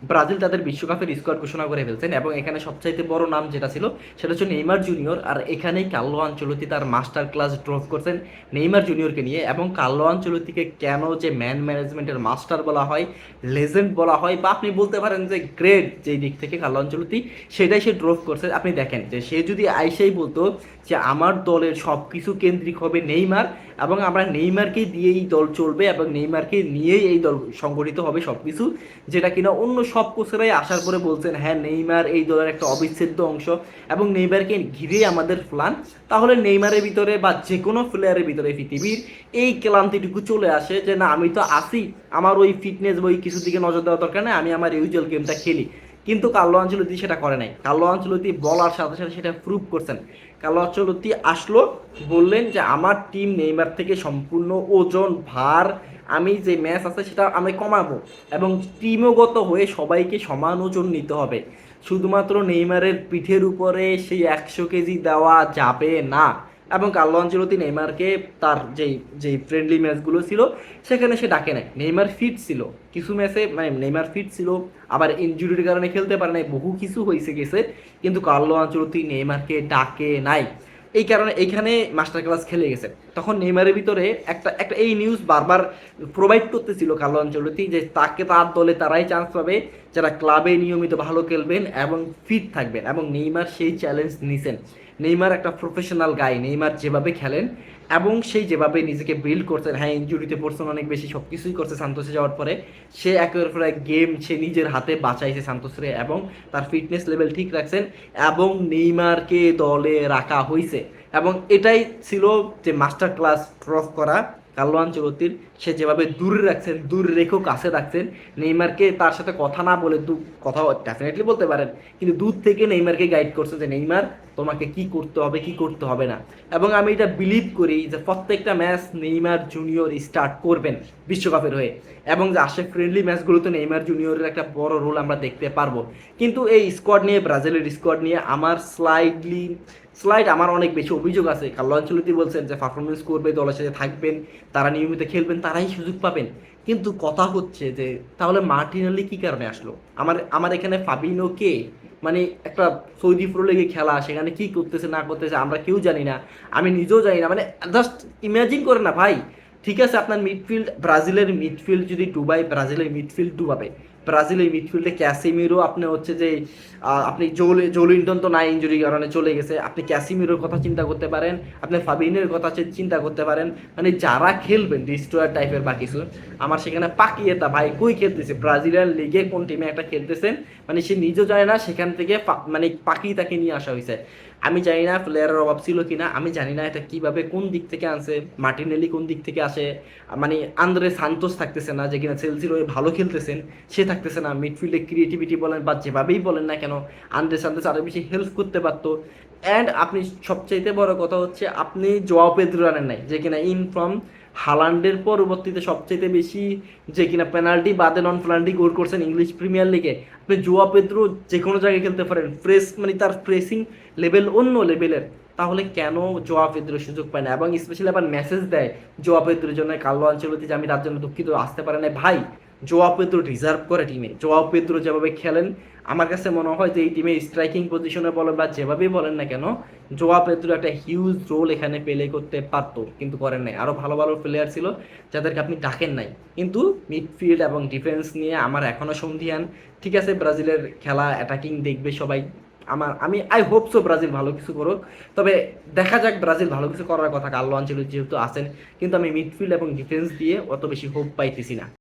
Brazil তাদের বিশ্বকাপের squad ঘোষণা করে ফেলছেন এবং এখানে সবচাইতে বড় নাম যেটা ছিল সেটা হচ্ছে নেইমার জুনিয়র। আর এখানেই কার্লো আনচেলত্তি তার মাস্টার ক্লাস ড্রপ করছেন নেইমার জুনিয়রকে নিয়ে। এবং কার্লো আনচেলত্তিকে কেন যে ম্যান ম্যানেজমেন্টের মাস্টার বলা হয়, লেজেন্ড বলা হয়, বা আপনি বলতে পারেন যে গ্রেট যেই দিক থেকে কার্লো আনচেলত্তি, সেটাই সে ড্রপ করছে। আপনি দেখেন যে সে যদি আইসাই বলতো যে আমার দলের সব কিছু কেন্দ্রিক হবে নেইমার এবং আমরা নেইমারকে দিয়েই দল চলবে এবং নেইমারকে নিয়েই এই দল সংগঠিত হবে সব কিছু, যেটা কিনা অন্য সব কোচেরাই আসার পরে বলছেন হ্যাঁ নেইমার এই দলের একটা অবিচ্ছেদ্য অংশ এবং নেইমারকে ঘিরেই আমাদের প্ল্যান, তাহলে নেইমারের ভিতরে বা যে কোনো প্লেয়ারের ভিতরে পৃথিবীর এই ক্লান্তিটুকু চলে আসে যে না আমি তো আসি, আমার ওই ফিটনেস ওই কিছুর দিকে নজর দেওয়া দরকার নেই, আমি আমার ইউজুয়াল গেমটা খেলি। কিন্তু কার্লো আনচেলত্তি সেটা করে নাই। কার্লো আনচেলত্তি বলার সাথে সাথে সেটা প্রুভ করছেন। কার্লো আনচেলত্তি আসলো, বললেন যে আমার টিম নেইমার থেকে সম্পূর্ণ ওজন ভার আমি যে ম্যাচ আছে সেটা আমি কমাবো এবং টিমগত হয়ে সবাইকে সমান ওজন নিতে হবে। শুধুমাত্র নেইমারের পিঠের উপরে সেই 100 কেজি দেওয়া যাবে না। এবং কার্লো আনচেলত্তি নেইমারকে তার যেই যেই ফ্রেন্ডলি ম্যাচগুলো ছিল সেখানে সে ডাকে নাই। নেইমার ফিট ছিল, কিছু ম্যাচে মানে নেইমার ফিট ছিল, আবার ইনজুরির কারণে খেলতে পারে নাই, বহু কিছু হয়েছে গেছে, কিন্তু কার্লো আনচেলত্তি নেইমারকে ডাকে নাই। এই কারণে এইখানে মাস্টার ক্লাস খেলে গেছে। তখন নেইমারের ভিতরে একটা একটা এই নিউজ বারবার প্রোভাইড করতেছিল কার্লো আনচেলত্তি যে তাকে তার দলে তারাই চান্স পাবে যারা ক্লাবে নিয়মিত ভালো খেলবেন এবং ফিট থাকবেন, এবং নেইমার সেই চ্যালেঞ্জ নিছেন। নেইমার একটা প্রফেশনাল গাই, নেইমার যেভাবে খেলেন এবং সেই যেভাবে নিজেকে বিল্ড করছেন, হ্যাঁ ইনজুরিতে পড়ছেন অনেক বেশি, সব কিছুই করছে সান্তোসে যাওয়ার পরে, সে একের পর এক গেম সে নিজের হাতে বাঁচাইছে সান্তোসরে এবং তার ফিটনেস লেভেল ঠিক রাখছেন এবং নেইমারকে দলে রাখা হয়েছে। এবং এটাই ছিল যে মাস্টার ক্লাস ড্রপ করা কার্লো আনচেলত্তির। সে যেভাবে দূরে রাখছেন, দূরে রেখেও কাছে রাখছেন নেইমারকে, তার সাথে কথা না বলে কথা ডেফিনেটলি বলতে পারেন কিন্তু দূর থেকে নেইমারকে গাইড করছে যে নেইমার তোমাকে কি করতে হবে কি করতে হবে না। এবং আমি এটা বিলিভ করি যে প্রত্যেকটা ম্যাচ নেইমার জুনিয়র স্টার্ট করবেন বিশ্বকাপের হয়ে, এবং যে আসে ফ্রেন্ডলি ম্যাচগুলোতে নেইমার জুনিয়রের একটা বড় রোল আমরা দেখতে পারবো। কিন্তু এই স্কোয়াড নিয়ে, ব্রাজিলের স্কোয়াড নিয়ে আমার আমার অনেক বেশি অভিযোগ আছে। কার্লো আনচেলত্তি বলছেন যে পারফরমেন্স করবে, দলের সাথে থাকবেন, তারা নিয়মিত খেলবেন, তারাই সুযোগ পাবেন। কিন্তু কথা হচ্ছে যে তাহলে মার্টিনেলি কি কারণে আসলো? আমার আমার এখানে ফাবিনো কে? মানে একটা সৌদি প্রো লিগে খেলা, সেখানে কি করতেছে না করতেছে আমরা কেউ জানি না, আমি নিজেও জানি না। মানে জাস্ট ইমাজিন করে না ভাই। ঠিক আছে আপনার মিডফিল্ড, ব্রাজিলের মিডফিল্ড যদি ডুবাই, ব্রাজিলের মিডফিল্ড ডুবাবে। ব্রাজিলের মিডফিল্ডে ক্যাসিমিরো আপনি হচ্ছে যে আপনি জোলিন্টন তো নাই, ইঞ্জুরির কারণে চলে গেছে, আপনি ক্যাসিমিরোর কথা চিন্তা করতে পারেন, আপনি ফাবিনের কথা চিন্তা করতে পারেন। মানে যারা খেলবেন ডিস্ট্রয়ার টাইপের বা কিছু, আমার সেখানে পাকিয়েতা ভাই কই খেলতেছে, ব্রাজিলিয়ান লিগে কোন টিমে একটা খেলতেছেন, মানে সে নিজেও জানে না, সেখান থেকে মানে পাকি তাকে নিয়ে আসা হয়েছে। আমি জানি না প্লেয়ারের অভাব ছিল কিনা, আমি জানি না এটা কিভাবে কোন দিক থেকে আনছে, মার্টিনেলি কোন দিক থেকে আসে। মানে আন্দ্রে সান্তোস থাকতেছে না যে কিনা চেলসির হয়ে ভালো খেলতেছেন, সে থাকতেছে না। মিডফিল্ডে ক্রিয়েটিভিটি বলেন বা যেভাবেই বলেন না কেন, আন্দ্রে সান্তোস আরো বেশি হেল্প করতে পারতো। অ্যান্ড আপনি সবচাইতে বড় কথা হচ্ছে আপনি জোয়াও পেদ্রো আনেন নাই, যে কিনা ইন ফ্রম হালান্ডের পরবর্তীতে সবচাইতে বেশি যে কিনা পেনাল্টি বাদে নন পেনাল্টি গোল করছেন ইংলিশ প্রিমিয়ার লিগে। আপনি জোয়া পেদ্রো যে কোনো জায়গায় খেলতে পারেন, মানে তার প্রেসিং লেভেল অন্য লেভেলের, তাহলে কেন জোয়া পেদ্রো সুযোগ পায় না? এবং স্পেশালি আবার মেসেজ দেয় জোয়া পেদ্রোর জন্য কার্লো আনচেলত্তি যে আমি তার জন্য দুঃখিত আসতে পারে না। ভাই জোয়া পেদ্রো ডিজার্ভ করে টিমে। জোয়া পেদ্রো যেভাবে খেলেন আমার কাছে মনে হয় যে এই টিমে স্ট্রাইকিং পজিশনে বলেন বা যেভাবেই বলেন না কেন, জোয়া পেদ্রো একটা হিউজ রোল এখানে প্লে করতে পারতো, কিন্তু করেন নাই। আরও ভালো ভালো প্লেয়ার ছিল যাদেরকে আপনি ডাকেন নাই। কিন্তু মিডফিল্ড এবং ডিফেন্স নিয়ে আমার এখনও সন্ধিহান। ঠিক আছে ব্রাজিলের খেলা অ্যাটাকিং দেখবে সবাই, আমি আই হোপ সো ব্রাজিল ভালো কিছু করুক, তবে দেখা যাক ব্রাজিল ভালো কিছু করার কথা কার্লো আনচেলত্তি যেহেতু আছেন, কিন্তু আমি মিডফিল্ড এবং ডিফেন্স দিয়ে অত বেশি হোপ পাইতেছি না।